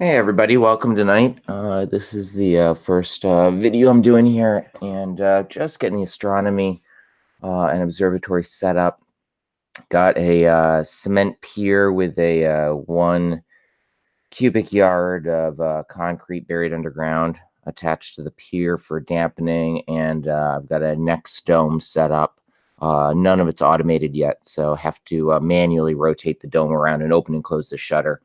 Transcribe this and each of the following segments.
Hey everybody, welcome tonight. This is the first video I'm doing here, and just getting the astronomy and observatory set up. Got a cement pier with a 1 cubic yard of concrete buried underground attached to the pier for dampening, and I've got a next dome set up. None of it's automated yet, so have to manually rotate the dome around and open and close the shutter.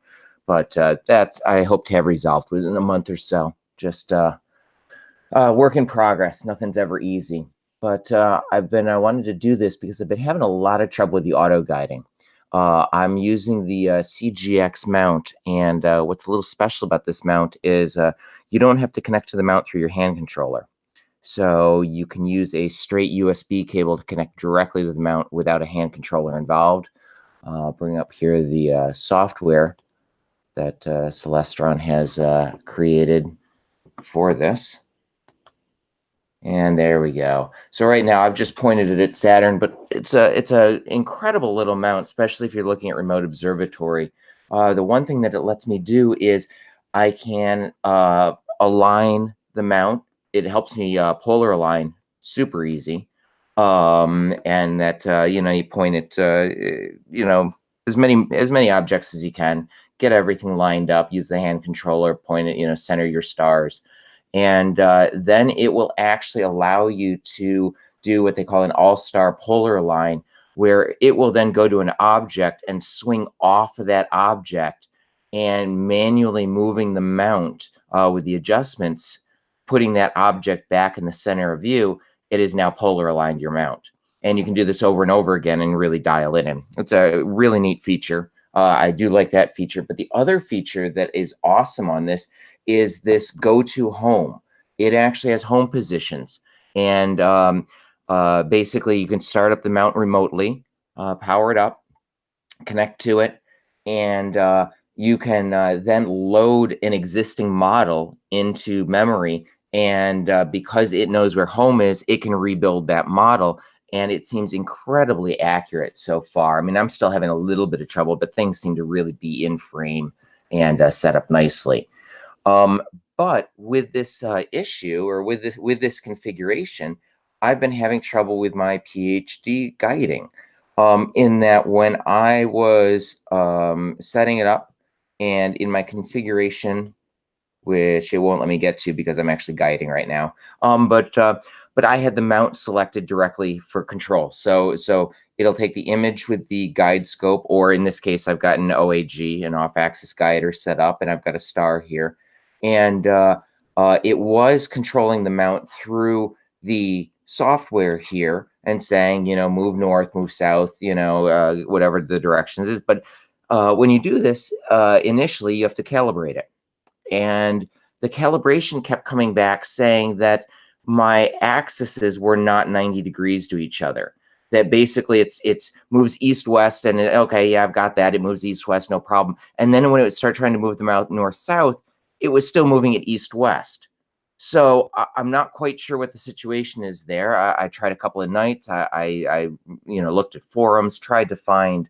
But that's I hope to have resolved within a month or so. Just work in progress. Nothing's ever easy. But I've been wanting to do this because I've been having a lot of trouble with the auto guiding. I'm using the CGX mount, and what's a little special about this mount is you don't have to connect to the mount through your hand controller. So you can use a straight USB cable to connect directly to the mount without a hand controller involved. Bring up here the software that Celestron has created for this. And there we go. So right now I've just pointed it at Saturn, but it's a incredible little mount, especially if you're looking at remote observatory. The one thing that it lets me do is I can align the mount. It helps me polar align super easy. And that you point it as many objects as you can, get everything lined up, use the hand controller, point it, center your stars. And then it will actually allow you to do what they call an all-star polar align, where it will then go to an object and swing off of that object and manually moving the mount with the adjustments, putting that object back in the center of view. It is now polar aligned your mount. And you can do this over and over again and really dial it in. It's a really neat feature. I do like that feature. But the other feature that is awesome on this is this go to home. It actually has home positions. And basically, you can start up the mount remotely, power it up, connect to it, and you can then load an existing model into memory. And because it knows where home is, it can rebuild that model. And it seems incredibly accurate so far. I mean, I'm still having a little bit of trouble, but things seem to really be in frame and set up nicely. Um, but with this issue, or with this configuration, I've been having trouble with my PhD guiding. In that when I was setting it up and in my configuration, which it won't let me get to because I'm actually guiding right now. But I had the mount selected directly for control. So it'll take the image with the guide scope, or in this case, I've got an OAG, an off-axis guider set up, and I've got a star here. And it was controlling the mount through the software here and saying, move north, move south, whatever the directions is. But when you do this, initially, you have to calibrate it. And the calibration kept coming back saying that my axes were not 90 degrees to each other. That basically it's moves east west, and okay, yeah, I've got that. It moves east west, no problem. And then when it would start trying to move them out north south, it was still moving it east west. So I'm not quite sure what the situation is there. I tried a couple of nights. I looked at forums, tried to find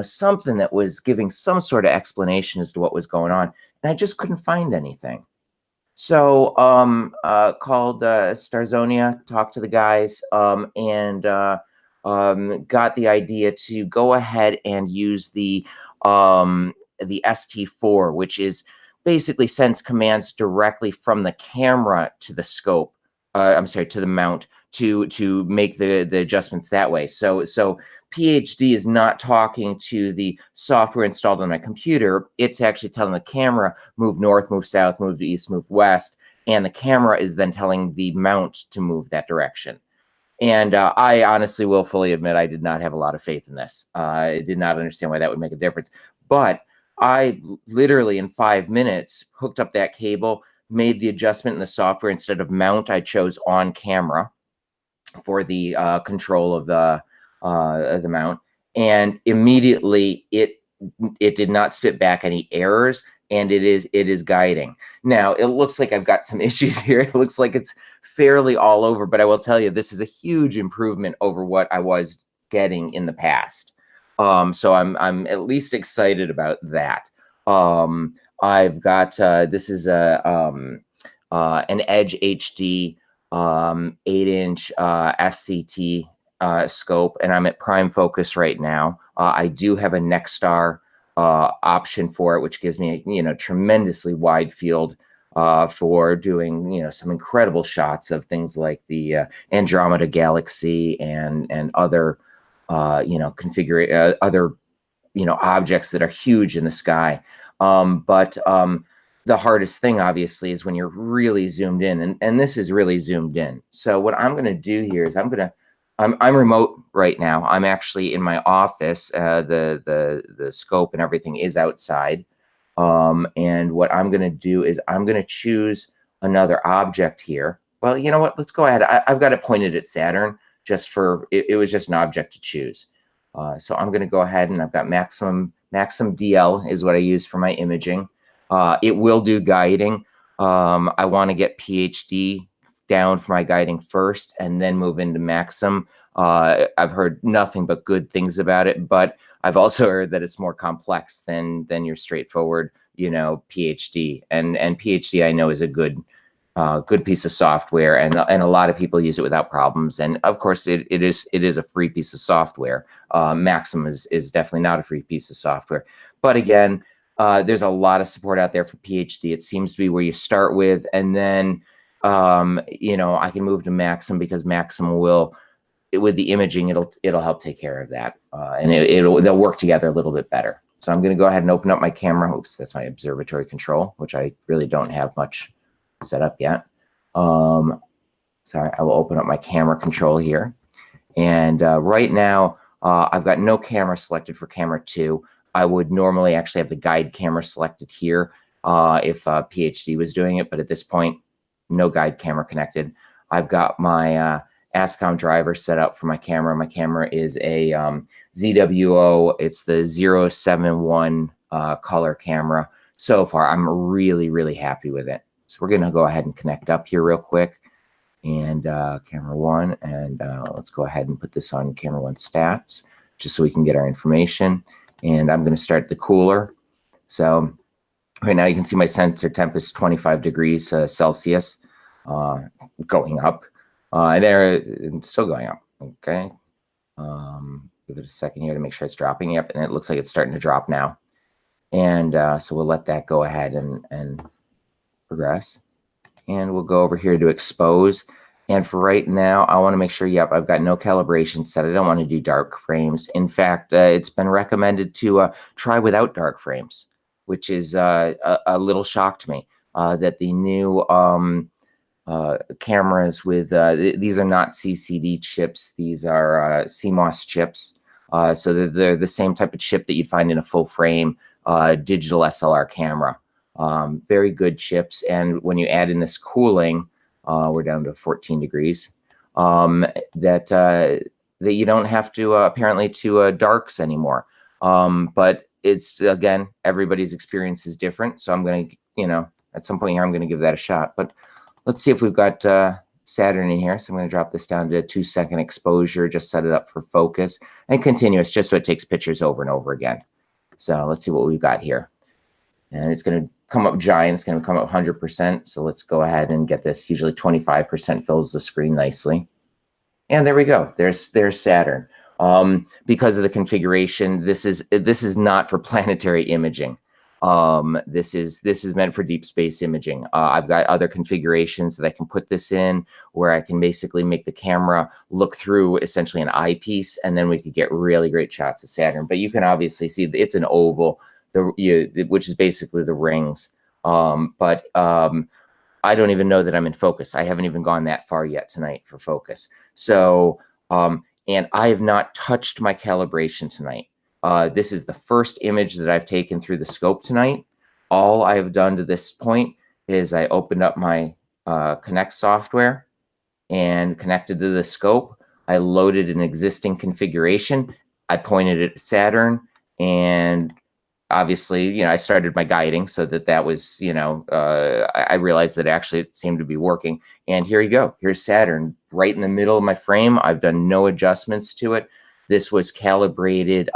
something that was giving some sort of explanation as to what was going on, and I just couldn't find anything. So called Starzonia, talked to the guys, and got the idea to go ahead and use the ST4, which is basically sends commands directly from the camera to the scope. I'm sorry, to the mount to make the adjustments that way. So PhD is not talking to the software installed on my computer. It's actually telling the camera, move north, move south, move east, move west. And the camera is then telling the mount to move that direction. And I honestly will fully admit I did not have a lot of faith in this. I did not understand why that would make a difference. But I literally in 5 minutes hooked up that cable, made the adjustment in the software. Instead of mount, I chose on camera for the control of the mount, and immediately it did not spit back any errors, and it is guiding. Now it looks like I've got some issues here. It looks like it's fairly all over, but I will tell you this is a huge improvement over what I was getting in the past. So I'm at least excited about that. I've got this is an Edge HD 8-inch SCT scope, and I'm at prime focus right now. I do have a Nexstar option for it, which gives me tremendously wide field for doing some incredible shots of things like the Andromeda Galaxy and other other objects that are huge in the sky. But the hardest thing, obviously, is when you're really zoomed in, and this is really zoomed in. So what I'm going to do here is I'm remote right now. I'm actually in my office. The scope and everything is outside. And what I'm going to do is I'm going to choose another object here. Well, you know what? Let's go ahead. I've got it pointed at Saturn just for it was just an object to choose. So I'm going to go ahead and I've got maximum DL is what I use for my imaging. It will do guiding. I want to get PhD down for my guiding first and then move into maximum. I've heard nothing but good things about it, but I've also heard that it's more complex than your straightforward, PhD. And PhD I know is a good piece of software, and a lot of people use it without problems. And of course, it is a free piece of software. Maxim is definitely not a free piece of software, but again, there's a lot of support out there for PhD. It seems to be where you start with, and then I can move to Maxim because Maxim will, with the imaging, it'll help take care of that, and they'll work together a little bit better. So I'm going to go ahead and open up my camera. Oops, that's my observatory control, which I really don't have much set up yet. Sorry, I will open up my camera control here. And right now, I've got no camera selected for camera 2. I would normally actually have the guide camera selected here if PhD was doing it, but at this point, no guide camera connected. I've got my ASCOM driver set up for my camera. My camera is a ZWO. It's the 071 color camera. So far, I'm really, really happy with it. So we're going to go ahead and connect up here real quick. And camera 1, and let's go ahead and put this on camera 1 stats, just so we can get our information. And I'm going to start the cooler. So right now you can see my sensor temp is 25 degrees Celsius, going up. It's still going up. Okay. Give it a second here to make sure it's dropping. Yep, and it looks like it's starting to drop now. And so we'll let that go ahead and progress. And we'll go over here to expose. And for right now, I want to make sure, yep, I've got no calibration set. I don't want to do dark frames. In fact, it's been recommended to try without dark frames, which is a little shock to me that the new cameras with, these are not CCD chips. These are CMOS chips. So they're the same type of chip that you'd find in a full frame digital SLR camera. Very good chips. And when you add in this cooling, we're down to 14 degrees, that you don't have to apparently to darks anymore. But it's, again, everybody's experience is different. So I'm going to, at some point here, I'm going to give that a shot. But let's see if we've got Saturn in here. So I'm going to drop this down to a 2-second exposure, just set it up for focus, and continuous, just so it takes pictures over and over again. So let's see what we've got here. And it's going to come up giant. It's going to come up 100%. So let's go ahead and get this. Usually 25% fills the screen nicely. And there we go. There's Saturn. Because of the configuration, this is not for planetary imaging. This is meant for deep space imaging. I've got other configurations that I can put this in, where I can basically make the camera look through essentially an eyepiece, and then we could get really great shots of Saturn. But you can obviously see it's an oval, which is basically the rings. But I don't even know that I'm in focus. I haven't even gone that far yet tonight for focus. So, and I have not touched my calibration tonight. This is the first image that I've taken through the scope tonight. All I have done to this point is I opened up my Connect software and connected to the scope. I loaded an existing configuration. I pointed it at Saturn, and obviously, I started my guiding so that was, I realized that actually it seemed to be working. And here you go. Here's Saturn right in the middle of my frame. I've done no adjustments to it. This was calibrated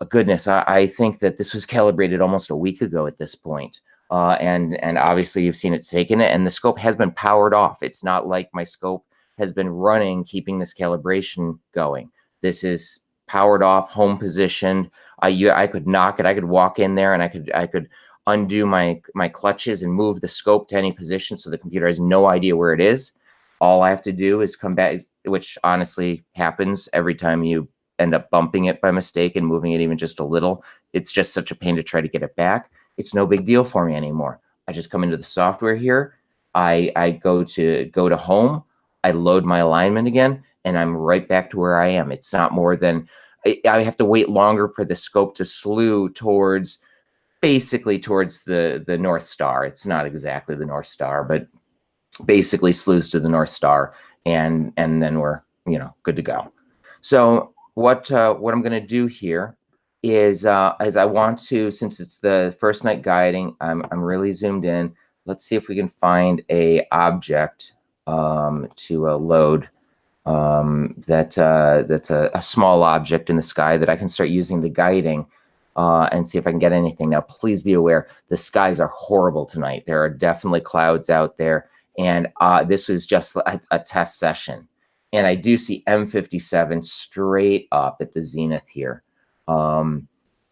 goodness, I think that this was calibrated almost a week ago at this point. And obviously you've seen it's taken it, and the scope has been powered off. It's not like my scope has been running, keeping this calibration going. This is powered off, home positioned. I could knock it. I could walk in there and I could undo my clutches and move the scope to any position, so the computer has no idea where it is. All I have to do is come back, which honestly happens every time you end up bumping it by mistake and moving it even just a little. It's just such a pain to try to get it back. It's no big deal for me anymore. I just come into the software here. I go to home. I load my alignment again, and I'm right back to where I am. It's not more than I have to wait longer for the scope to slew towards, basically towards the North Star. It's not exactly the North Star, but basically slews to the North Star, and then we're good to go. So what I'm going to do here is I want to, since it's the first night guiding, I'm really zoomed in. Let's see if we can find a object to load that's a small object in the sky that I can start using the guiding and see if I can get anything. Now, please be aware, the skies are horrible tonight. There are definitely clouds out there, and this was just a test session. And I do see M57 straight up at the zenith here.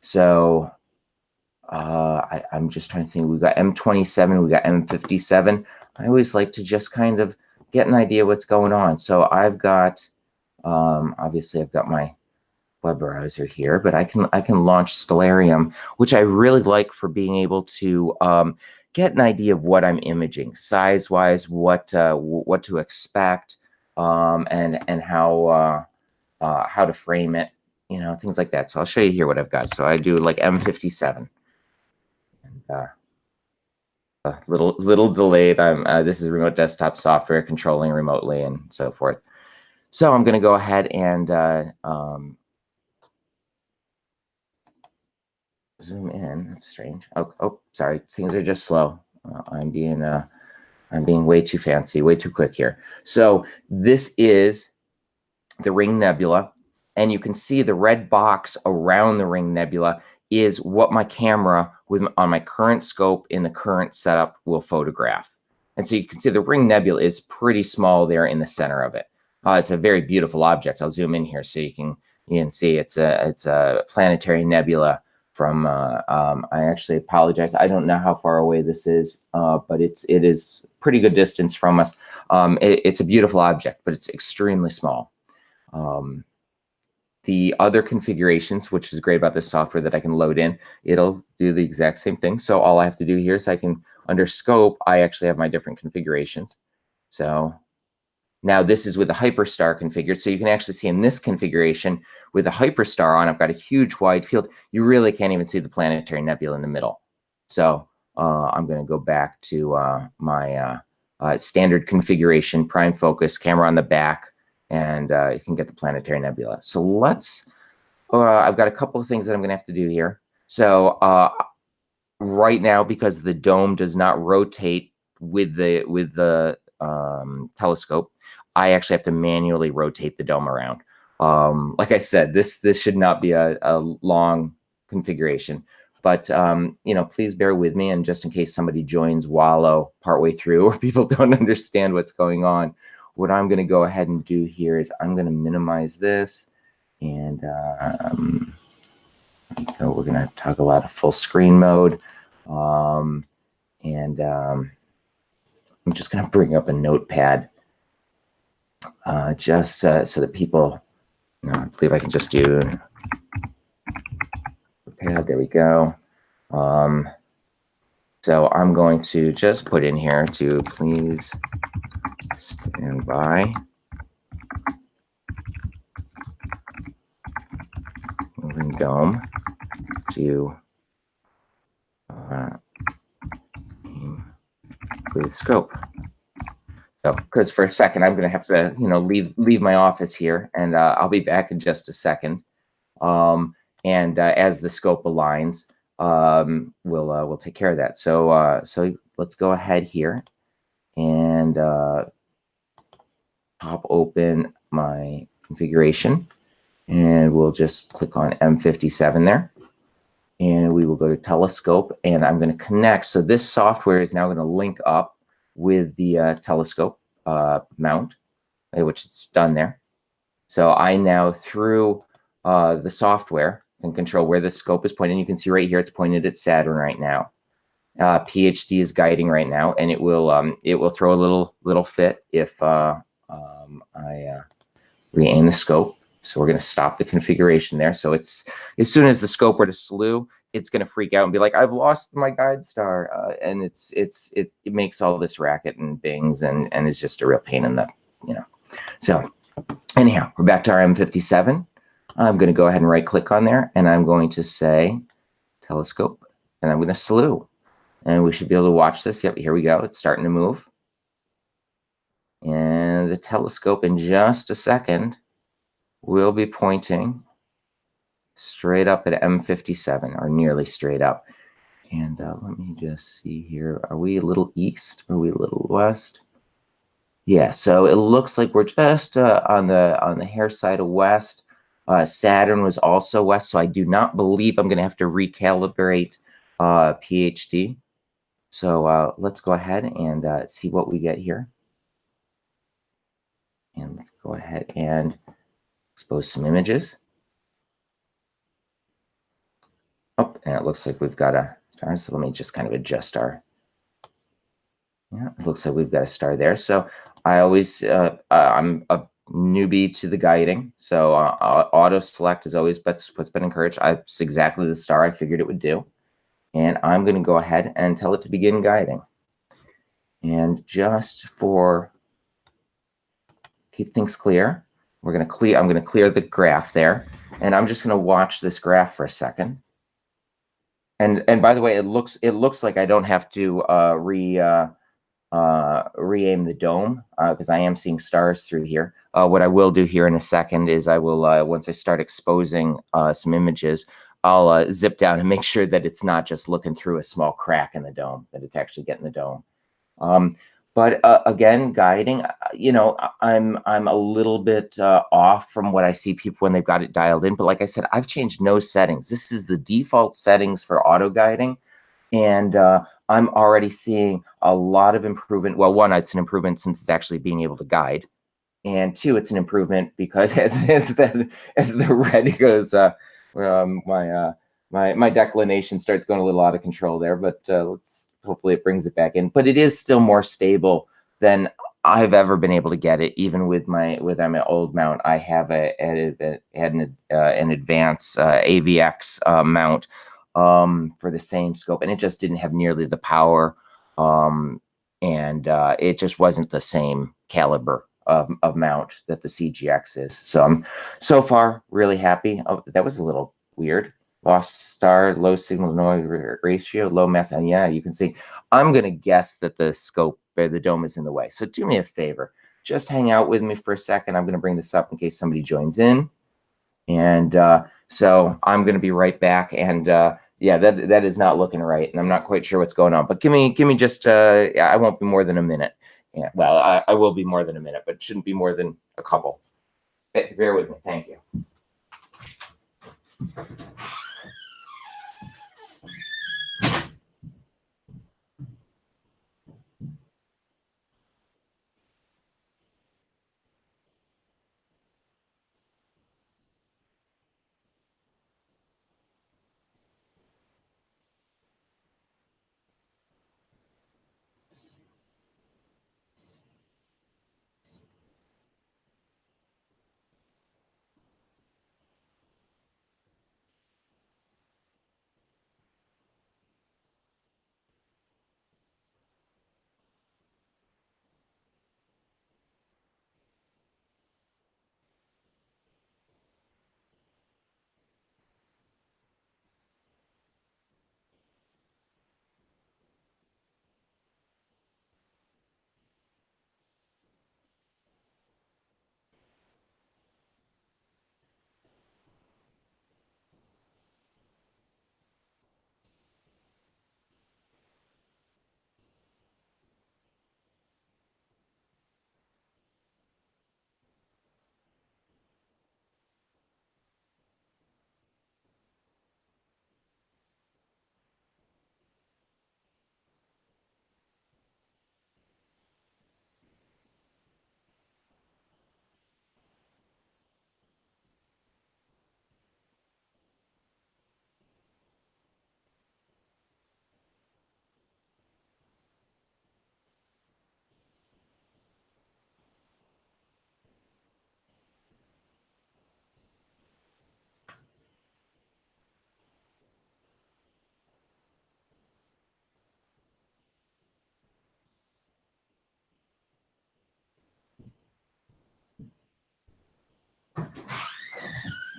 So I'm just trying to think. We've got M27, we got M57. I always like to just kind of get an idea what's going on. So I've got, obviously I've got my web browser here, but I can launch Stellarium, which I really like for being able to get an idea of what I'm imaging, size-wise, what to expect, and how to frame it, things like that. So I'll show you here what I've got. So I do like M57. And, a little delayed. This is remote desktop software, controlling remotely and so forth. So I'm going to go ahead and zoom in. That's strange. Oh, sorry. Things are just slow. I'm being way too fancy, way too quick here. So this is the Ring Nebula, and you can see the red box around the Ring Nebula is what my camera on my current scope in the current setup will photograph. And so you can see the Ring Nebula is pretty small there in the center of it. It's a very beautiful object. I'll zoom in here so you can see it's a planetary nebula from. I actually apologize. I don't know how far away this is, but it is pretty good distance from us. It's a beautiful object, but it's extremely small. The other configurations, which is great about this software that I can load in, it'll do the exact same thing. So all I have to do here is under scope, I actually have my different configurations. So now this is with the Hyperstar configured. So you can actually see in this configuration with the Hyperstar on, I've got a huge wide field. You really can't even see the planetary nebula in the middle. So I'm going to go back to my standard configuration, prime focus, camera on the back, and you can get the planetary nebula. So let's, I've got a couple of things that I'm going to have to do here. So right now, because the dome does not rotate with the telescope, I actually have to manually rotate the dome around. Like I said, this should not be a long configuration, but please bear with me. And just in case somebody joins Wallow partway through or people don't understand what's going on, what I'm going to go ahead and do here is I'm going to minimize this, and we're going to toggle out of full screen mode, and I'm just going to bring up a notepad just so that people, I believe I can just do notepad. There we go. So I'm going to just put in here to please stand by. Moving dome to with scope. So, because for a second I'm going to have to, leave my office here, and I'll be back in just a second. And as the scope aligns, we'll take care of that. So, so let's go ahead here and pop open my configuration, And we'll just click on M57 there. And we will go to telescope, and I'm going to connect. So this software is now going to link up with the telescope mount, which it's done there. So I now, through the software, can control where the scope is pointing. You can see right here, it's pointed at Saturn right now. PhD is guiding right now, and it will throw a little fit if I re-aim the scope. So we're going to stop the configuration there. So it's, as soon as the scope were to slew, it's going to freak out and be like, I've lost my guide star, and it makes all this racket and bings, and is just a real pain in the, So anyhow, we're back to our M57. I'm going to go ahead and right click on there, and I'm going to say telescope, and I'm going to slew, and we should be able to watch this. Yep, here we go. It's starting to move, and the telescope in just a second will be pointing straight up at M57, or nearly straight up. And let me just see here. Are we a little east? Are we a little west? Yeah, so it looks like we're just on the hair side of west. Saturn was also west, so I do not believe I'm going to have to recalibrate PhD. So let's go ahead and see what we get here. And let's go ahead and expose some images. Oh, and it looks like we've got a star. So let me just kind of adjust our. Yeah, it looks like we've got a star there. So I always, I'm a newbie to the guiding. So auto select is always what's been encouraged. It's exactly the star I figured it would do. And I'm going to go ahead and tell it to begin guiding. And just for keep things clear, I'm going to clear the graph there. And I'm just going to watch this graph for a second. And by the way, it looks like I don't have to re-aim the dome because I am seeing stars through here. What I will do here in a second is I will, once I start exposing some images, I'll zip down and make sure that it's not just looking through a small crack in the dome, that it's actually getting the dome. But again, guiding, I'm a little bit off from what I see people when they've got it dialed in. But like I said, I've changed no settings. This is the default settings for auto guiding. And I'm already seeing a lot of improvement. Well, one, it's an improvement since it's actually being able to guide. And two, it's an improvement because as the red goes, my declination starts going a little out of control there. But hopefully it brings it back in. But it is still more stable than I've ever been able to get it. Even with my old mount, I have an advanced AVX mount for the same scope, and it just didn't have nearly the power, and it just wasn't the same caliber of mount that the CGX is. So I'm so far really happy. Oh, that was a little weird. Lost star, low signal noise ratio, low mass, and yeah, you can see. I'm gonna guess that the scope or the dome is in the way. So do me a favor, just hang out with me for a second. I'm gonna bring this up in case somebody joins in, and so I'm gonna be right back. And yeah, that is not looking right, and I'm not quite sure what's going on. But give me just I won't be more than a minute. Yeah, well, I will be more than a minute, but it shouldn't be more than a couple. Bear with me, thank you.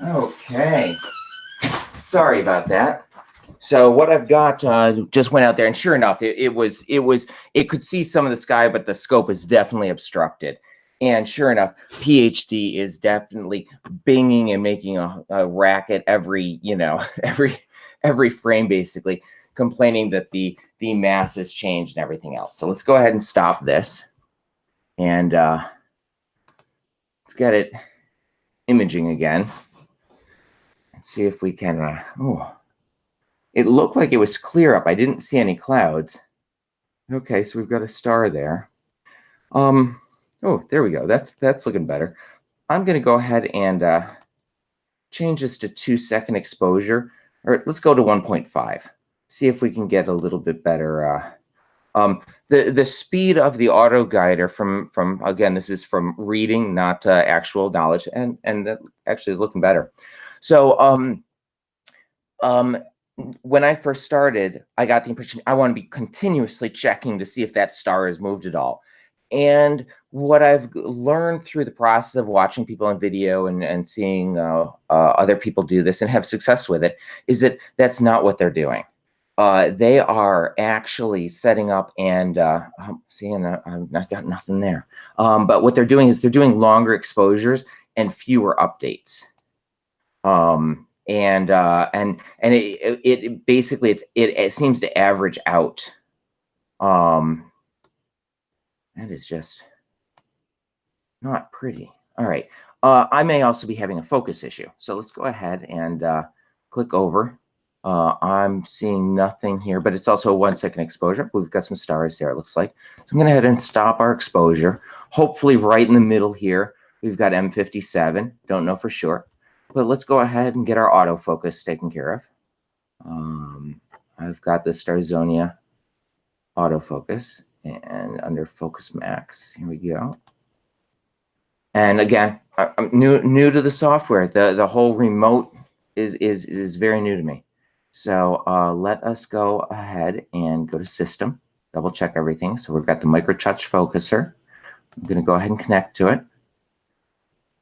Okay. Sorry about that. So what I've got just went out there, and sure enough, it could see some of the sky, but the scope is definitely obstructed. And sure enough, PhD is definitely binging and making a racket every, every frame, basically complaining that the mass has changed and everything else. So let's go ahead and stop this, and let's get it imaging again. Let's see if we can. It looked like it was clear up. I didn't see any clouds. Okay, so we've got a star there. Oh, there we go. That's looking better. I'm going to go ahead and change this to 2-second exposure, or let's go to 1.5. See if we can get a little bit better. The speed of the auto guider from again, this is from reading, not actual knowledge, and that actually is looking better. So when I first started, I got the impression I want to be continuously checking to see if that star has moved at all. And what I've learned through the process of watching people on video and seeing other people do this and have success with it is that that's not what they're doing. They are actually setting up and seeing I've got nothing there. But what they're doing is they're doing longer exposures and fewer updates. And it basically it seems to average out. That is just not pretty. All right. I may also be having a focus issue. So let's go ahead and click over. I'm seeing nothing here, but it's also a 1-second exposure. We've got some stars there, it looks like. So I'm going to go ahead and stop our exposure. Hopefully right in the middle here, we've got M57. Don't know for sure. But let's go ahead and get our autofocus taken care of. I've got the Starzonia autofocus, and under Focus Max, here we go. And again, I'm new to the software. The whole remote is very new to me. So let us go ahead and go to System, double check everything. So we've got the micro-touch focuser. I'm going to go ahead and connect to it.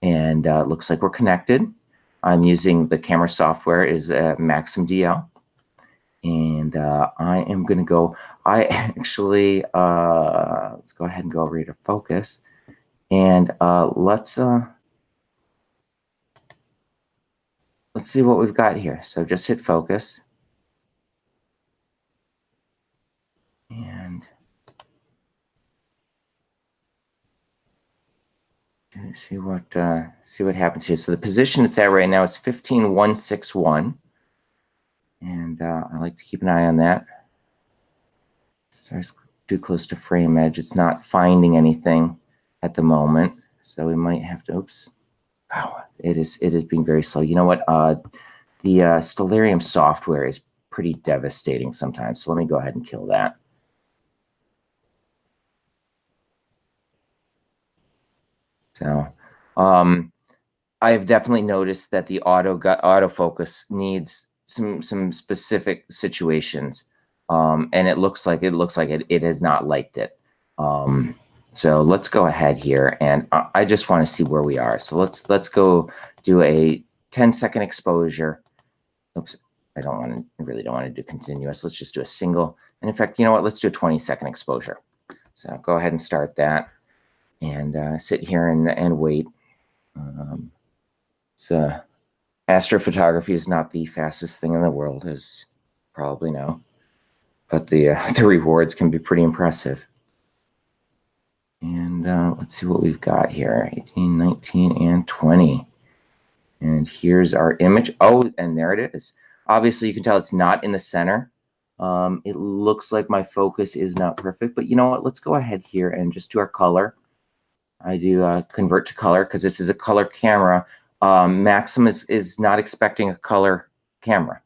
And it looks like we're connected. I'm using the camera software is Maxim DL. And I am going to go, let's go ahead and go over here to focus. And let's see what we've got here. So just hit focus. And see what happens here. So the position it's at right now is 15,161. And I like to keep an eye on that. Starts too close to frame edge. It's not finding anything at the moment. So we might have to, oops. Wow, it is being very slow. You know what? The Stellarium software is pretty devastating sometimes. So let me go ahead and kill that. So I have definitely noticed that the autofocus needs some specific situations, and it looks like it has not liked it. So let's go ahead here, and I just want to see where we are. So let's go do a 10-second exposure. Oops, I really don't want to do continuous. Let's just do a single. And in fact, you know what? Let's do a 20-second exposure. So go ahead and start that, and sit here and wait. Astrophotography is not the fastest thing in the world, as you probably know, but the rewards can be pretty impressive. And let's see what we've got here: 18, 19, and 20. And here's our image. Oh, and there it is. Obviously, you can tell it's not in the center. It looks like my focus is not perfect, but you know what? Let's go ahead here and just do our color. I do convert to color because this is a color camera. Maxim is not expecting a color camera.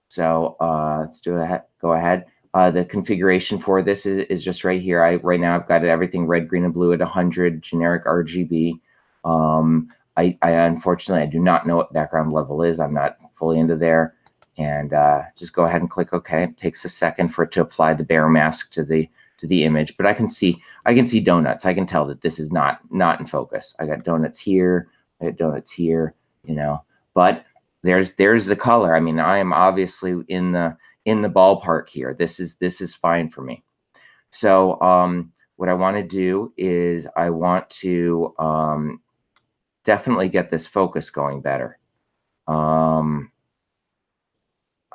So let's go ahead. The configuration for this is just right here. Right now I've got everything red, green, and blue at 100 generic RGB. I unfortunately I do not know what background level is. I'm not fully into there. And just go ahead and click OK. It takes a second for it to apply the bare mask to the image, but I can see donuts. I can tell that this is not in focus. I got donuts here. I got donuts here. You know, but there's the color. I mean, I am obviously in the ballpark here. This is fine for me. So what I want to do is I want to definitely get this focus going better. I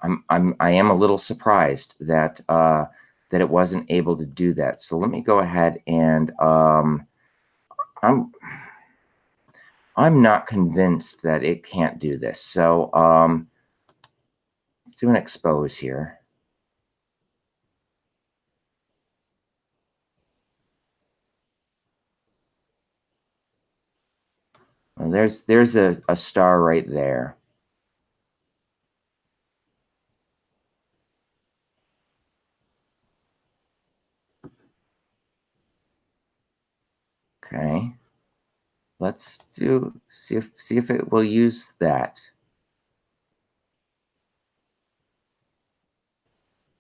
am a little surprised that that it wasn't able to do that. So let me go ahead and I'm not convinced that it can't do this. So let's do an expose here. Well, there's a star right there. Okay. Let's see if it will use that.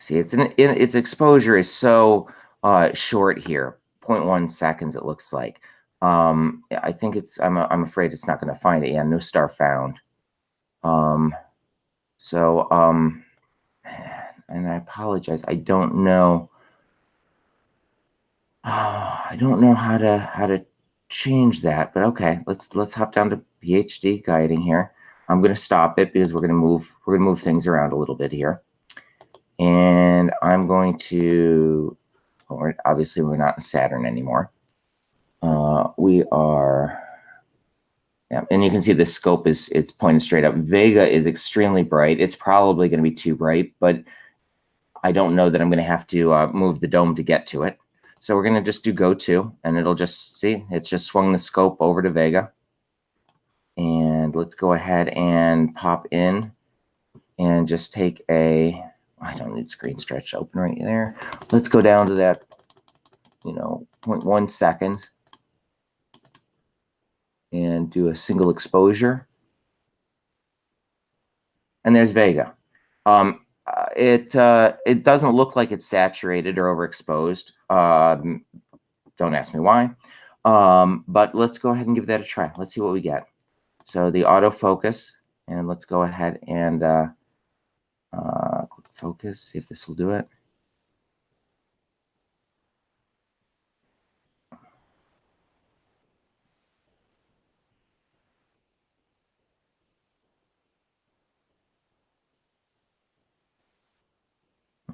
See, its exposure is so short here, 0.1 seconds. It looks like. I think I'm afraid it's not going to find it. Yeah, no star found. So and I apologize. I don't know. I don't know how to change that, but okay. Let's hop down to PhD guiding here. I'm going to stop it because we're going to move things around a little bit here. And I'm going to, well, obviously we're not in Saturn anymore. We are, yeah, and you can see the scope it's pointed straight up. Vega is extremely bright. It's probably going to be too bright, but I don't know that I'm going to have to move the dome to get to it. So we're going to just do go to, and it'll just, see, it's just swung the scope over to Vega. And let's go ahead and pop in and just take a, I don't need screen stretch to open right there. Let's go down to that, 0.1 second and do a single exposure. And there's Vega. It doesn't look like it's saturated or overexposed. Don't ask me why. But let's go ahead and give that a try. Let's see what we get. So the autofocus, and let's go ahead and click focus, see if this will do it.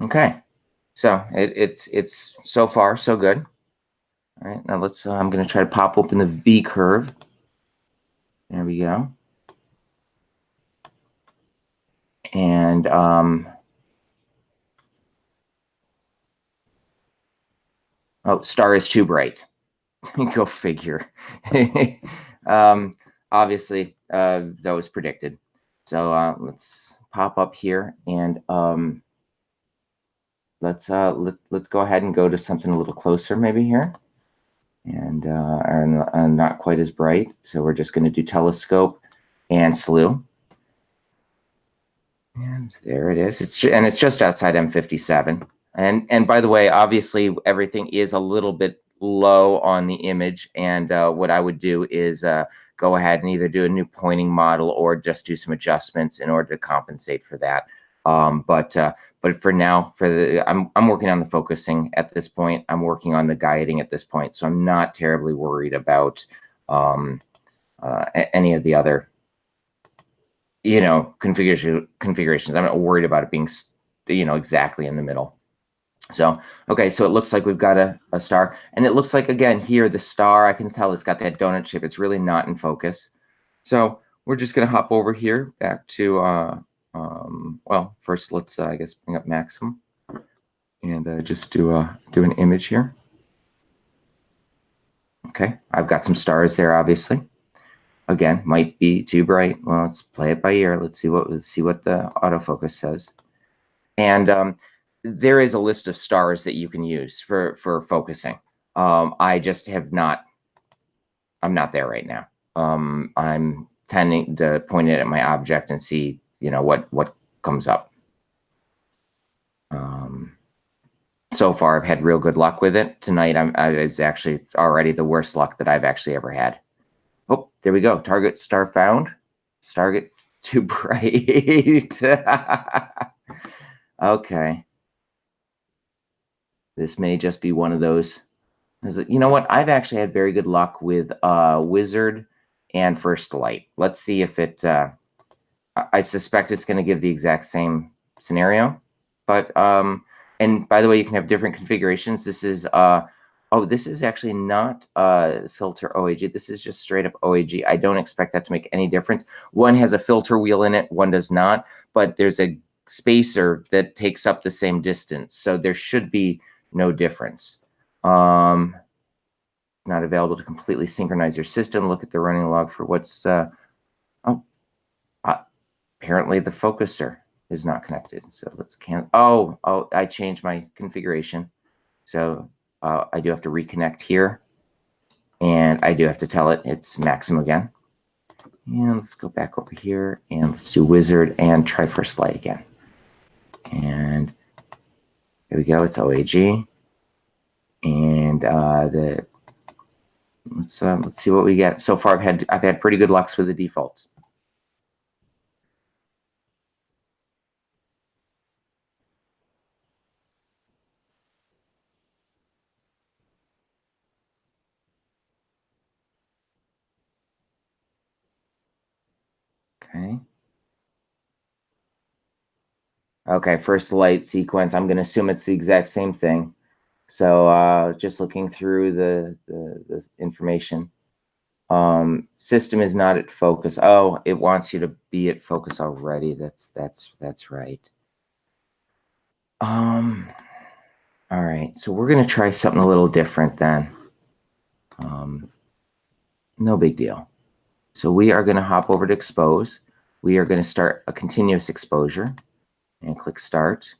Okay, so it's so far so good. All right, now let's. I'm going to try to pop open the V curve. There we go. And oh, star is too bright. Go figure. Obviously, that was predicted. So let's pop up here and let's go ahead and go to something a little closer, maybe here, and not quite as bright. So we're just going to do telescope and slew. And there it is. It's just outside M57. And by the way, obviously everything is a little bit low on the image. And what I would do is go ahead and either do a new pointing model or just do some adjustments in order to compensate for that. But for now, I'm working on the focusing at this point. I'm working on the guiding at this point, so I'm not terribly worried about any of the other configurations. I'm not worried about it being exactly in the middle. So okay, so it looks like we've got a star, and it looks like, again, here the star, I can tell it's got that donut shape. It's really not in focus. So we're just going to hop over here back to well, first let's I guess bring up maximum and just do an image here. Okay, I've got some stars there, obviously. Again, might be too bright. Well, let's play it by ear. Let's see what the autofocus says. And there is a list of stars that you can use for focusing. I just have not. I'm not there right now. I'm tending to point it at my object and see, what comes up. So far, I've had real good luck with it. Tonight, it's actually already the worst luck that I've actually ever had. Oh, there we go. Target star found. Target Too bright. Okay. This may just be one of those. You know what? I've actually had very good luck with Wizard and First Light. Let's see if it... I suspect it's going to give the exact same scenario. But, and by the way, you can have different configurations. This is... oh, this is actually not filter OAG. This is just straight up OAG. I don't expect that to make any difference. One has a filter wheel in it, one does not, but there's a spacer that takes up the same distance. So there should be no difference. Not available to completely synchronize your system. Look at the running log for what's, apparently the focuser is not connected. So let's I changed my configuration. So I do have to reconnect here, and I do have to tell it it's maximum again. And let's go back over here, and let's do Wizard and try First Light again. And here we go. It's OAG, and let's see what we get. So far, I've had pretty good lucks with the defaults. Okay. Okay, First Light sequence. I'm going to assume it's the exact same thing. So just looking through the information. System is not at focus. Oh, it wants you to be at focus already. That's right. All right, so we're going to try something a little different then. No big deal. So we are going to hop over to expose. We are going to start a continuous exposure and click start.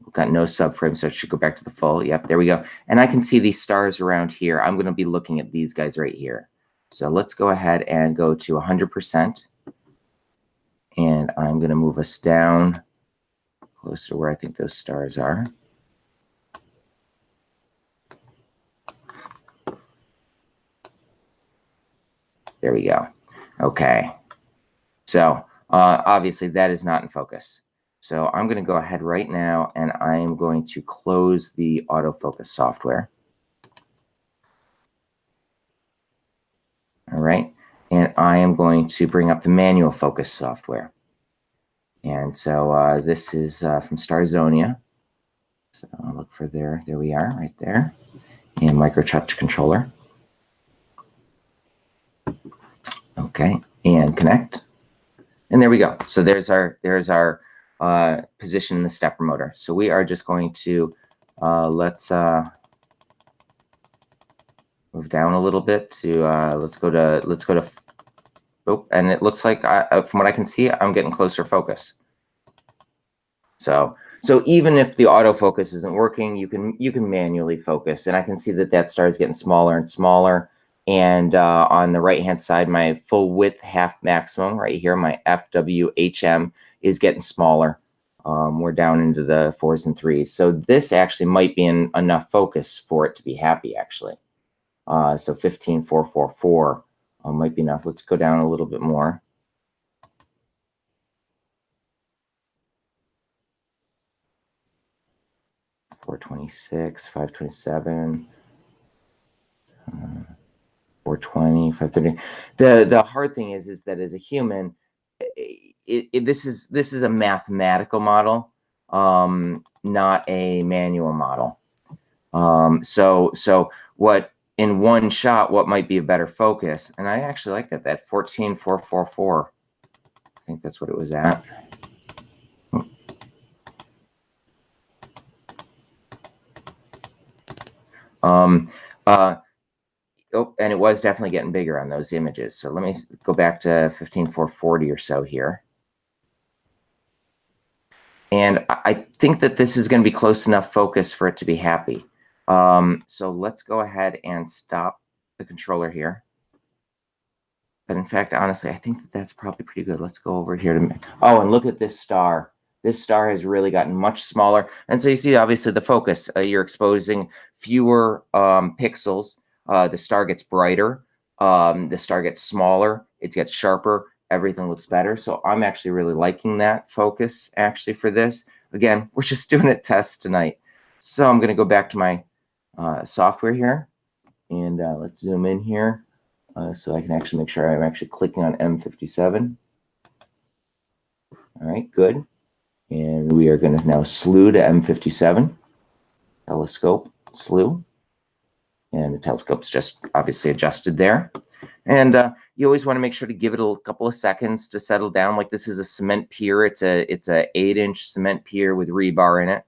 We've got no subframe, so it should go back to the full. Yep, there we go. And I can see these stars around here. I'm going to be looking at these guys right here. So let's go ahead and go to 100%. And I'm going to move us down closer to where I think those stars are. There we go. Okay. So obviously that is not in focus. So I'm going to go ahead right now, and I am going to close the autofocus software. All right. And I am going to bring up the manual focus software. And so this is from Starzonia. So I'll look for there we are, right there. And micro-touch controller. Okay, and connect. And there we go. So there's our position in the stepper motor. So we are just going to let's move down a little bit to let's go to oh, and it looks like from what I can see, I'm getting closer focus. So even if the autofocus isn't working, you can manually focus, and I can see that star is getting smaller and smaller. And on the right-hand side, my full width half maximum right here, my FWHM is getting smaller. We're down into the 4s and 3s. So this actually might be enough focus for it to be happy, actually. So 15,444 might be enough. Let's go down a little bit more. $426, $527. 420, 530. The hard thing is that as a human, this is a mathematical model, not a manual model. So what in one shot, what might be a better focus? And I actually like that 14,444. I think that's what it was at. Oh, and it was definitely getting bigger on those images. So let me go back to 15,440 or so here. And I think that this is going to be close enough focus for it to be happy. So let's go ahead and stop the controller here. But in fact, honestly, I think that's probably pretty good. Let's go over here to, oh, and look at this star. This star has really gotten much smaller. And so you see, obviously, the focus, you're exposing fewer pixels. The star gets brighter. The star gets smaller. It gets sharper. everything looks better. So I'm actually really liking that focus actually for this. Again, we're just doing a test tonight. So I'm going to go back to my software here, and let's zoom in here so I can actually make sure I'm actually clicking on M57. All right, good. And we are going to now slew to M57, telescope slew. And the telescope's just obviously adjusted there. And you always want to make sure to give it a couple of seconds to settle down. Like this is a cement pier. It's a 8-inch cement pier with rebar in it,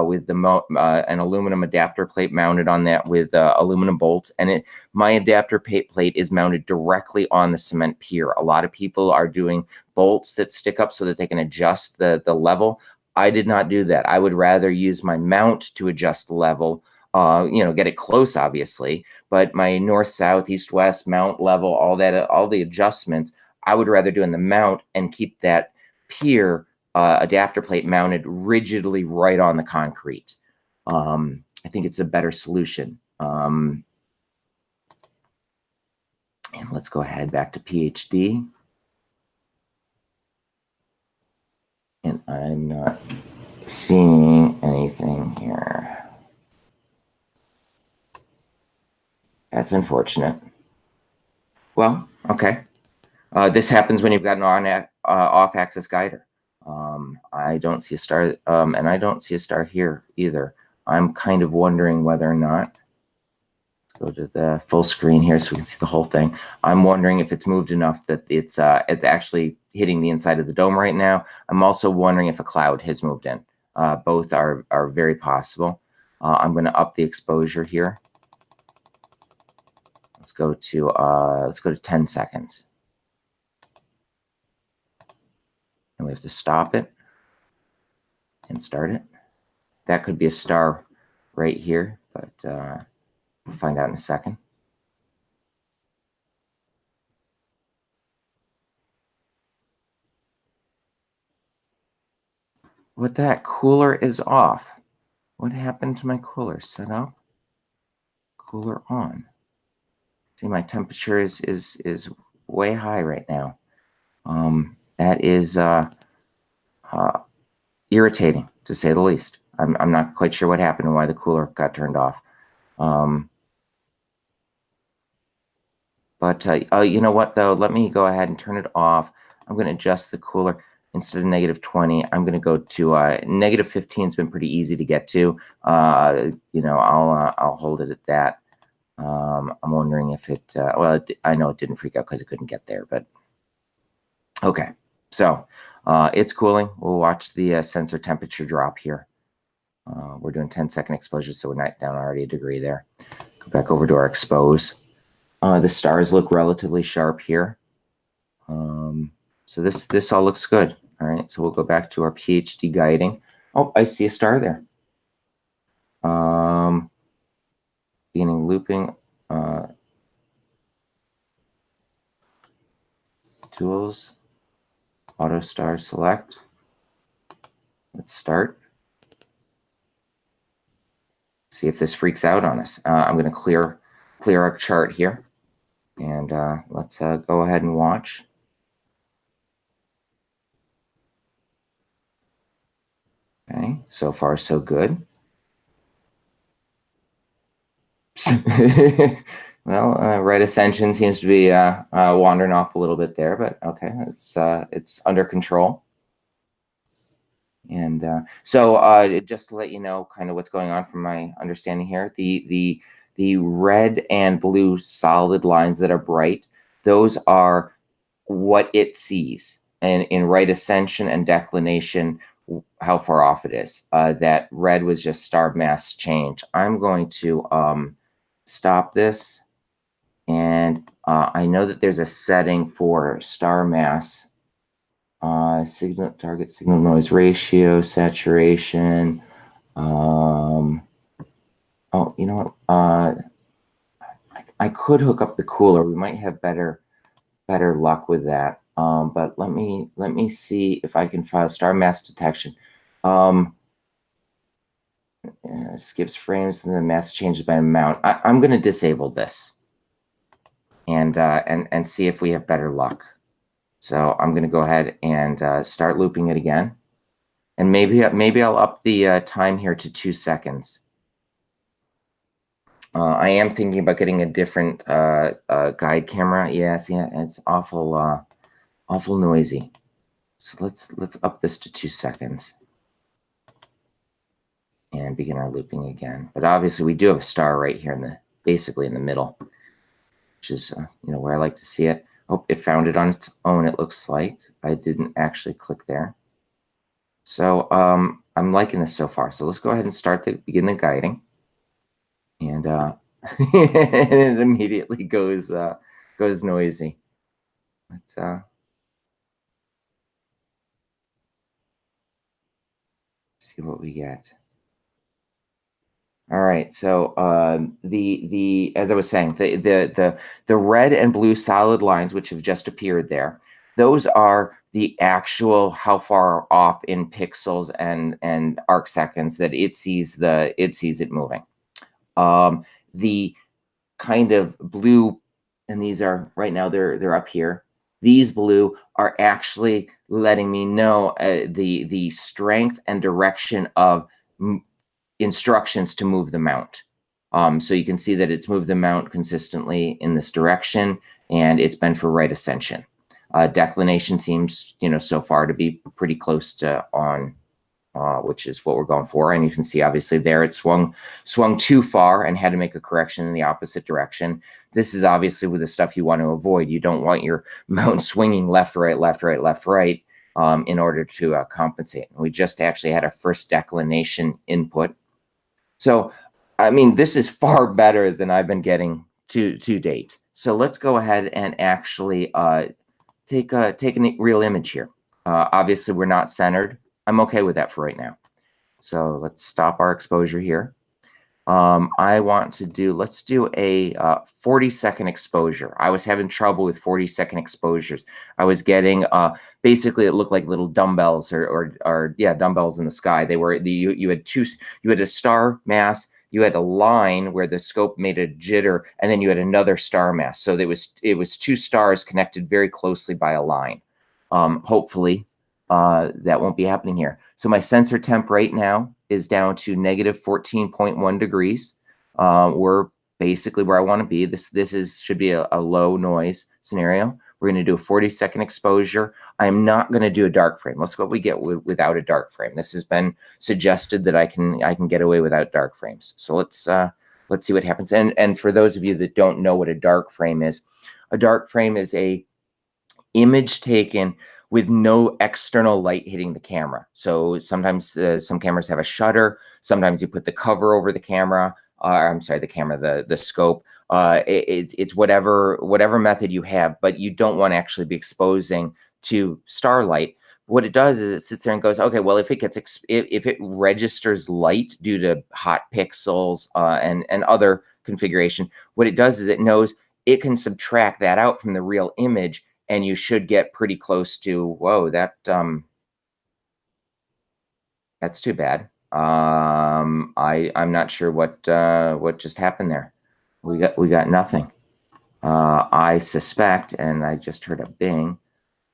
with an aluminum adapter plate mounted on that with aluminum bolts. And my adapter plate is mounted directly on the cement pier. A lot of people are doing bolts that stick up so that they can adjust the level. I did not do that. I would rather use my mount to adjust the level. Get it close, obviously, but my north, south, east, west, mount, level, all that, all the adjustments, I would rather do in the mount and keep that pier adapter plate mounted rigidly right on the concrete. I think it's a better solution. And let's go ahead back to PhD. And I'm not seeing anything here. That's unfortunate. Well, okay. This happens when you've got an off-axis guider. I don't see a star, and I don't see a star here either. I'm kind of wondering whether or not, let's go to the full screen here so we can see the whole thing. I'm wondering if it's moved enough that it's actually hitting the inside of the dome right now. I'm also wondering if a cloud has moved in. Both are very possible. I'm going to up the exposure here. Let's go to 10 seconds. And we have to stop it and start it. That could be a star right here, but we'll find out in a second. What the heck? Cooler is off. What happened to my cooler? Set up. Cooler on. See, my temperature is way high right now. That is irritating, to say the least. I'm not quite sure what happened and why the cooler got turned off. But you know what, though? Let me go ahead and turn it off. I'm going to adjust the cooler. Instead of -20, I'm going to go to -15. Has been pretty easy to get to. I'll hold it at that. I'm wondering if it, I know it didn't freak out because it couldn't get there, but okay. So it's cooling. We'll watch the sensor temperature drop here. We're doing 10-second exposure, so we're not down already a degree there. Go back over to our expose. The stars look relatively sharp here. So this all looks good. All right, so we'll go back to our PhD guiding. Oh, I see a star there. Beginning looping. Tools. Auto star select. Let's start. See if this freaks out on us. I'm going to clear our chart here. And let's go ahead and watch. Okay, so far so good. Well, right ascension seems to be wandering off a little bit there, but okay, it's under control. And so just to let you know kind of what's going on from my understanding here, the red and blue solid lines that are bright, those are what it sees. And in right ascension and declination, how far off it is. That red was just star mass change. I'm going to stop this. And I know that there's a setting for star mass, target signal noise ratio, saturation. Oh, you know what? I could hook up the cooler. We might have better luck with that. But let me see if I can file star mass detection. Skips frames and the mass changes by amount. I'm going to disable this and see if we have better luck. So I'm going to go ahead and start looping it again. And maybe I'll up the time here to 2 seconds. I am thinking about getting a different guide camera. Yeah, see, it's awful noisy. So let's up this to 2 seconds and begin our looping again. But obviously, we do have a star right here basically in the middle, which is where I like to see it. Oh, it found it on its own. It looks like I didn't actually click there. So I'm liking this so far. So let's go ahead and begin the guiding. And it immediately goes noisy. But see what we get. All right. So as I was saying, the red and blue solid lines which have just appeared there, those are the actual how far off in pixels and arc seconds that it sees it moving. The kind of blue, and these are right now they're up here. These blue are actually letting me know the strength and direction of instructions to move the mount. So you can see that it's moved the mount consistently in this direction, and it's been for right ascension. Declination seems, so far to be pretty close to on, which is what we're going for. And you can see obviously there it swung too far and had to make a correction in the opposite direction. This is obviously with the stuff you want to avoid. You don't want your mount swinging left, right, left, right, left, right in order to compensate. We just actually had our first declination input. So, I mean, this is far better than I've been getting to date. So let's go ahead and actually take a real image here. Obviously, we're not centered. I'm okay with that for right now. So let's stop our exposure here. I want to let's do a 40-second exposure. I was having trouble with 40-second exposures. I was getting, basically it looked like little dumbbells or dumbbells in the sky. They were, you had a star mass, you had a line where the scope made a jitter, and then you had another star mass. So it was two stars connected very closely by a line. Hopefully that won't be happening here. So my sensor temp right now is down to negative 14.1 degrees. We're basically where I want to be. This should be a low noise scenario. We're going to do a 40-second exposure. I'm not going to do a dark frame. Let's see what we get without a dark frame. This has been suggested that I can get away without dark frames. So let's see what happens. And for those of you that don't know what a dark frame is a image taken with no external light hitting the camera. So sometimes some cameras have a shutter. Sometimes you put the cover over the camera. I'm sorry, the scope. It's whatever method you have, but you don't want to actually be exposing to starlight. What it does is it sits there and goes, okay, well, if it registers light due to hot pixels and other configuration, what it does is it knows it can subtract that out from the real image, and you should get pretty close to, whoa, that's too bad. I'm not sure what just happened there. We got nothing. I suspect, and I just heard a bing.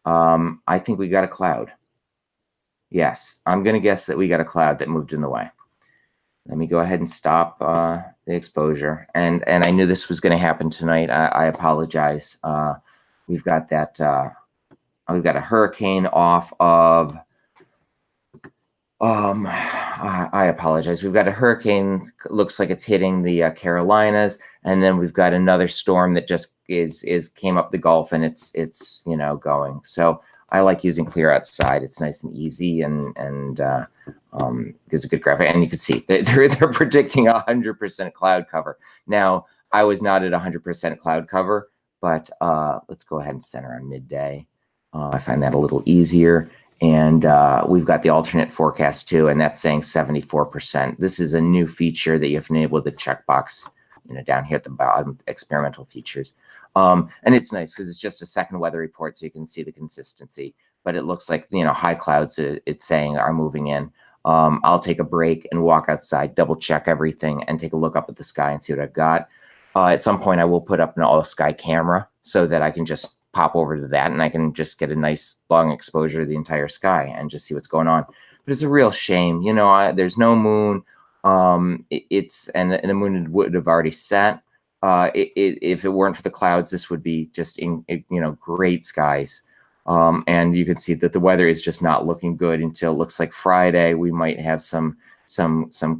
I think we got a cloud. Yes, I'm gonna guess that we got a cloud that moved in the way. Let me go ahead and stop the exposure. And I knew this was going to happen tonight. I apologize. We've got that. We've got a hurricane off of. I apologize. We've got a hurricane. Looks like it's hitting the Carolinas, and then we've got another storm that just came up the Gulf, and it's going. So I like using clear outside. It's nice and easy, and gives a good graphic. And you can see they're predicting 100% cloud cover. Now I was not at 100% cloud cover. But let's go ahead and center on midday. I find that a little easier. And we've got the alternate forecast too, and that's saying 74%. This is a new feature that you have enabled the checkbox, down here at the bottom, experimental features. And it's nice because it's just a second weather report, so you can see the consistency. But it looks like, high clouds, it's saying, are moving in. I'll take a break and walk outside, double check everything, and take a look up at the sky and see what I've got. At some point, I will put up an all-sky camera so that I can just pop over to that, and I can just get a nice long exposure of the entire sky and just see what's going on. But it's a real shame, you know. There's no moon. And the moon would have already set. If it weren't for the clouds, this would be just great skies. And you can see that the weather is just not looking good until it looks like Friday. We might have some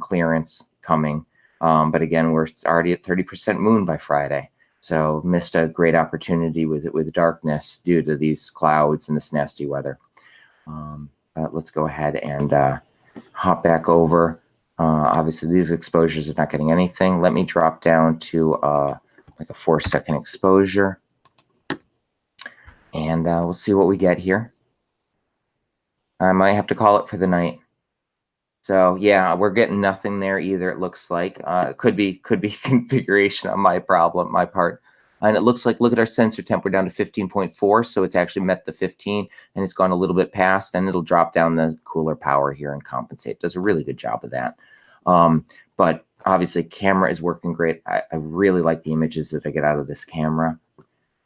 clearance coming. But again, we're already at 30% moon by Friday. So missed a great opportunity with darkness due to these clouds and this nasty weather. Let's go ahead and hop back over. Obviously, these exposures are not getting anything. Let me drop down to like a 4-second exposure. And we'll see what we get here. I might have to call it for the night. So yeah, we're getting nothing there either. It looks like could be configuration on my part. And it looks like, look at our sensor temp. We're down to 15.4, so it's actually met the 15, and it's gone a little bit past, and it'll drop down the cooler power here and compensate. It does a really good job of that. But obviously, camera is working great. I really like the images that I get out of this camera.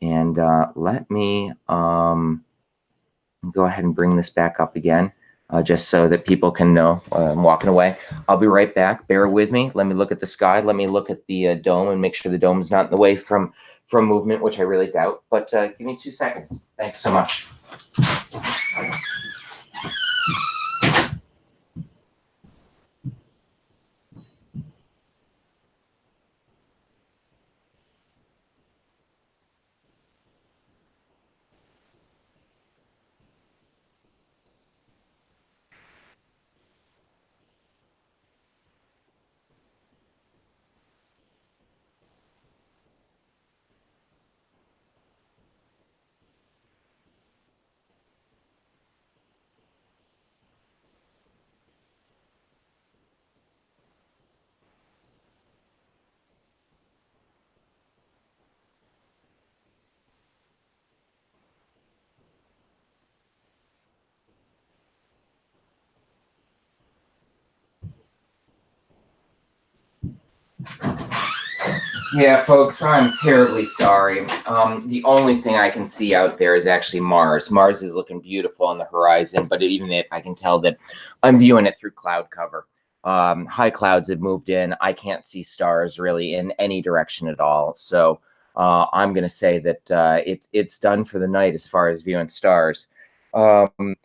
And let me go ahead and bring this back up again, just so that people can know I'm walking away. I'll be right back. Bear with me. Let me look at the sky. Let me look at the dome and make sure the dome is not in the way from movement, which I really doubt. But give me 2 seconds. Thanks so much. Yeah, folks, I'm terribly sorry. The only thing I can see out there is actually Mars. Mars is looking beautiful on the horizon, but even I can tell that I'm viewing it through cloud cover. High clouds have moved in. I can't see stars really in any direction at all. So I'm going to say that it's done for the night as far as viewing stars. I'm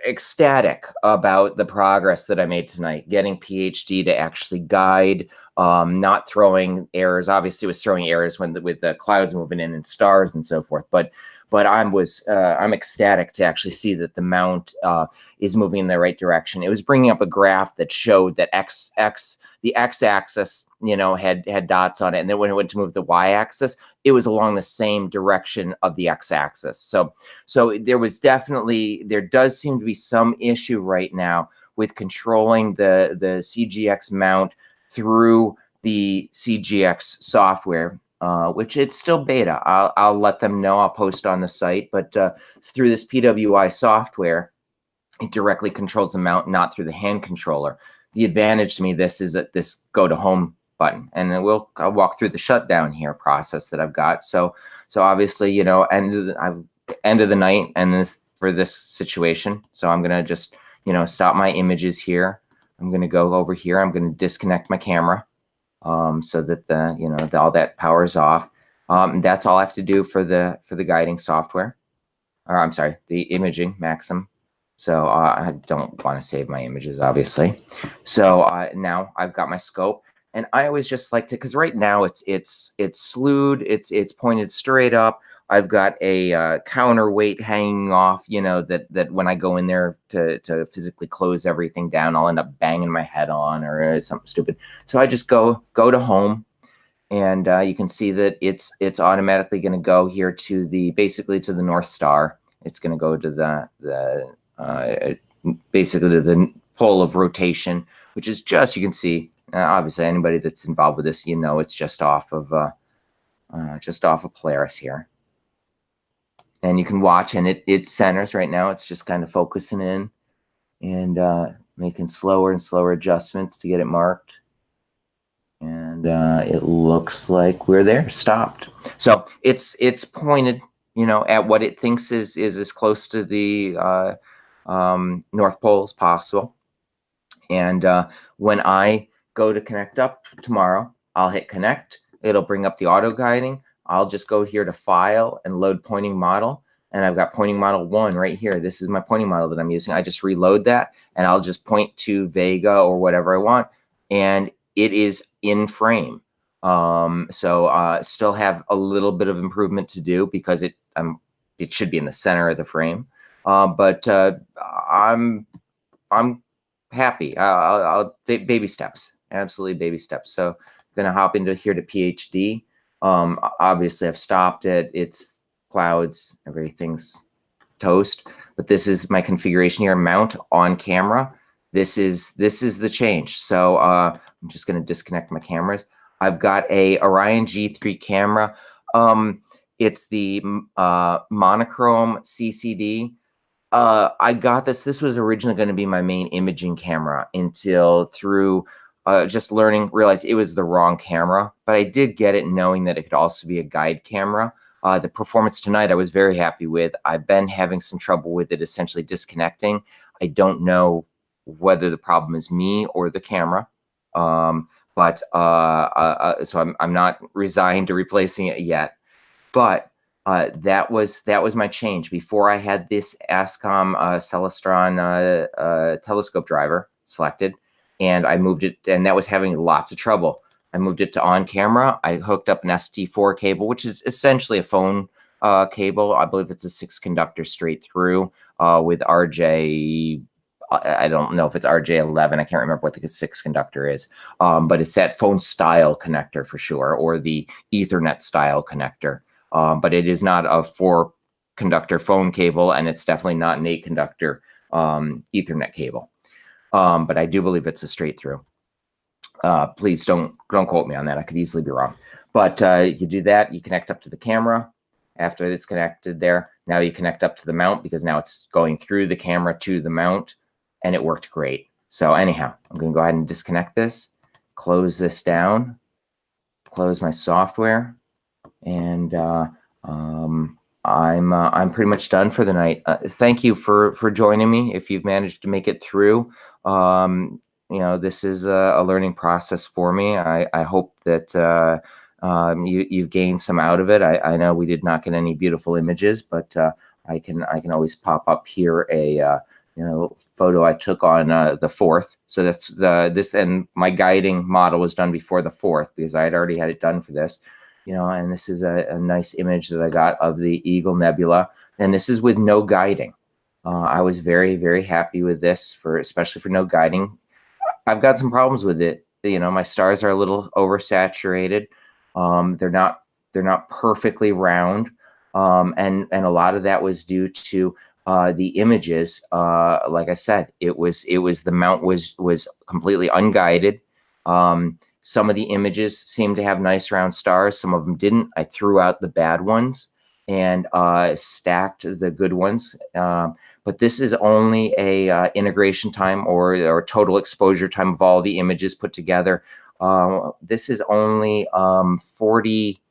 ecstatic about the progress that I made tonight, getting PhD to actually guide, not throwing errors. Obviously, it was throwing errors with the clouds moving in and stars and so forth. But I'm ecstatic to actually see that the mount is moving in the right direction. It was bringing up a graph that showed that the x-axis, had dots on it, and then when it went to move the y-axis, it was along the same direction of the x-axis. So there does seem to be some issue right now with controlling the CGX mount through the CGX software. Which it's still beta. I'll let them know. I'll post on the site, but through this PWI software, it directly controls the mount, not through the hand controller. The advantage to me is that this go to home button, and then I'll walk through the shutdown here process that I've got. So obviously, end of the night, and for this situation. So I'm gonna just stop my images here. I'm gonna go over here. I'm gonna disconnect my camera. So that all that power is off. That's all I have to do for the guiding software, or I'm sorry, the imaging Maxim. So I don't want to save my images, obviously. So now I've got my scope, and I always just like to, because right now it's slewed, it's pointed straight up. I've got a counterweight hanging off, that when I go in there to physically close everything down, I'll end up banging my head on or something stupid. So I just go to home, and you can see that it's automatically going to go here to basically to the North Star. It's going to go to basically to the pole of rotation, which is just, you can see, obviously anybody that's involved with this, it's just off of Polaris here. And you can watch, and it centers right now. It's just kind of focusing in and making slower and slower adjustments to get it marked. And it looks like we're there, stopped. So it's pointed, at what it thinks is as close to the North Pole as possible. And when I go to connect up tomorrow, I'll hit connect. It'll bring up the auto guiding. I'll just go here to file and load pointing model. And I've got pointing model 1 right here. This is my pointing model that I'm using. I just reload that and I'll just point to Vega or whatever I want. And it is in frame. So still have a little bit of improvement to do because it should be in the center of the frame. But I'm happy. Baby steps, absolutely baby steps. So I'm gonna hop into here to PhD. Obviously I've stopped it. It's clouds, everything's toast. But this is my configuration here. Mount on camera. This is the change. So I'm just gonna disconnect my cameras. I've got a Orion G3 camera. It's the monochrome CCD. I got this. This was originally going to be my main imaging camera until through just learning, realized it was the wrong camera. But I did get it knowing that it could also be a guide camera. The performance tonight I was very happy with. I've been having some trouble with it essentially disconnecting. I don't know whether the problem is me or the camera. So I'm not resigned to replacing it yet. But that was my change. Before I had this ASCOM Celestron telescope driver selected, and I moved it, and that was having lots of trouble. I moved it to on camera. I hooked up an ST4 cable, which is essentially a phone cable. I believe it's a 6 conductor straight through with RJ. I don't know if it's RJ11. I can't remember what the 6 conductor is, but it's that phone style connector for sure, or the Ethernet style connector. But it is not a 4 conductor phone cable, and it's definitely not an 8 conductor Ethernet cable. But I do believe it's a straight through. Please don't quote me on that. I could easily be wrong. But you do that. You connect up to the camera. After it's connected there, now you connect up to the mount because now it's going through the camera to the mount, and it worked great. So anyhow, I'm going to go ahead and disconnect this, close this down, close my software. And I'm pretty much done for the night. Thank you for joining me. If you've managed to make it through, this is a learning process for me. I hope that you've gained some out of it. I know we did not get any beautiful images, but I can always pop up here a photo I took on the 4th. So that's this, and my guiding model was done before the 4th because I had already had it done for this. And this is a nice image that I got of the Eagle Nebula, and this is with no guiding. I was very, very happy with this, especially for no guiding. I've got some problems with it. My stars are a little oversaturated. They're not perfectly round, and a lot of that was due to the images. Like I said, it was the mount was completely unguided. Some of the images seemed to have nice round stars. Some of them didn't. I threw out the bad ones and stacked the good ones. But this is only a integration time or total exposure time of all the images put together. This is only 40.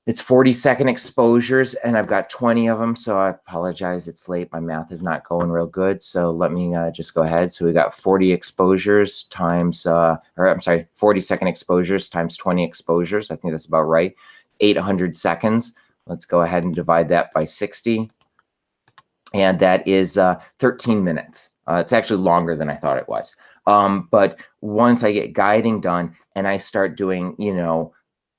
It's 40-second exposures, and I've got 20 of them, so I apologize. It's late. My math is not going real good, so let me just go ahead. So we got 40 exposures times, 40-second exposures times 20 exposures. I think that's about right. 800 seconds. Let's go ahead and divide that by 60, and that is 13 minutes. It's actually longer than I thought it was. But once I get guiding done and I start doing,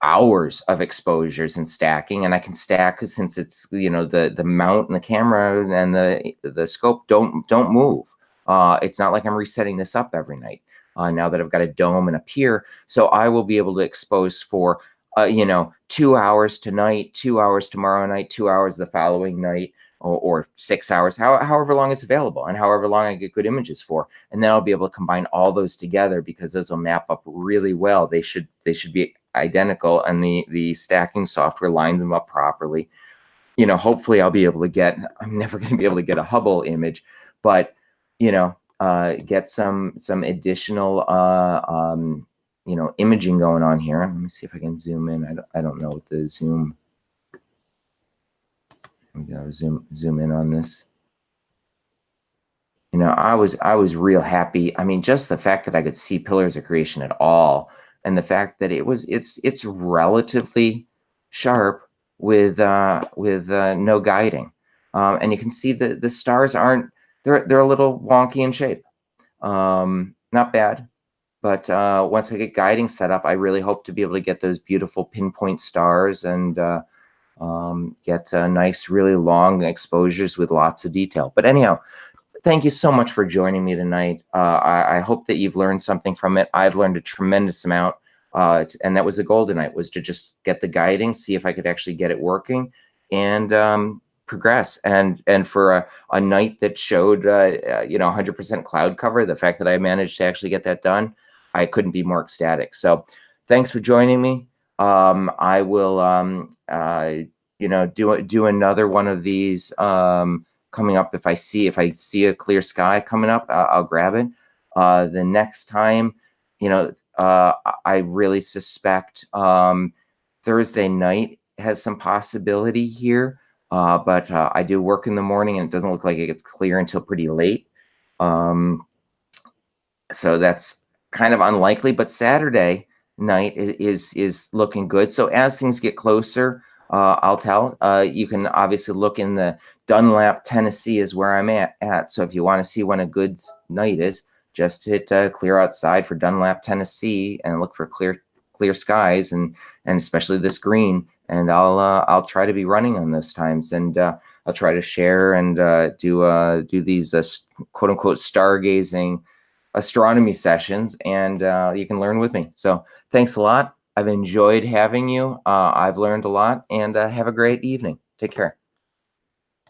hours of exposures and stacking, and I can stack since it's the mount and the camera and the scope don't move. It's not like I'm resetting this up every night now that I've got a dome and a pier, so I will be able to expose for 2 hours tonight, 2 hours tomorrow night, 2 hours the following night, or 6 hours, however long it's available, and however long I get good images for, and then I'll be able to combine all those together because those will map up really well. They should be identical, and the stacking software lines them up properly. Hopefully I'll be able to get, I'm never going to be able to get a Hubble image, but get some additional imaging going on here. Let me see if I can zoom in. I don't know what the zoom. Here we go. Zoom in on this. I was real happy. I mean, just the fact that I could see pillars of creation at all, and the fact that it's relatively sharp with no guiding, and you can see the stars aren't, they're a little wonky in shape. Not bad, but once I get guiding set up, I really hope to be able to get those beautiful pinpoint stars and get nice, really long exposures with lots of detail. But anyhow, thank you so much for joining me tonight. I hope that you've learned something from it. I've learned a tremendous amount, and that was the goal tonight, was to just get the guiding, see if I could actually get it working, and progress. And for a night that showed 100% cloud cover, the fact that I managed to actually get that done, I couldn't be more ecstatic. So thanks for joining me. I will do another one of these coming up. If I see a clear sky coming up, I'll grab it. The next time, I really suspect Thursday night has some possibility here, but I do work in the morning, and it doesn't look like it gets clear until pretty late. So that's kind of unlikely, but Saturday night is looking good. So as things get closer, I'll tell. You can obviously look in the Dunlap, Tennessee is where I'm at. So if you want to see when a good night is, just hit clear outside for Dunlap, Tennessee, and look for clear skies, and especially this green. And I'll try to be running on those times, and I'll try to share and do these quote unquote stargazing astronomy sessions, and you can learn with me. So thanks a lot. I've enjoyed having you. I've learned a lot, and have a great evening. Take care.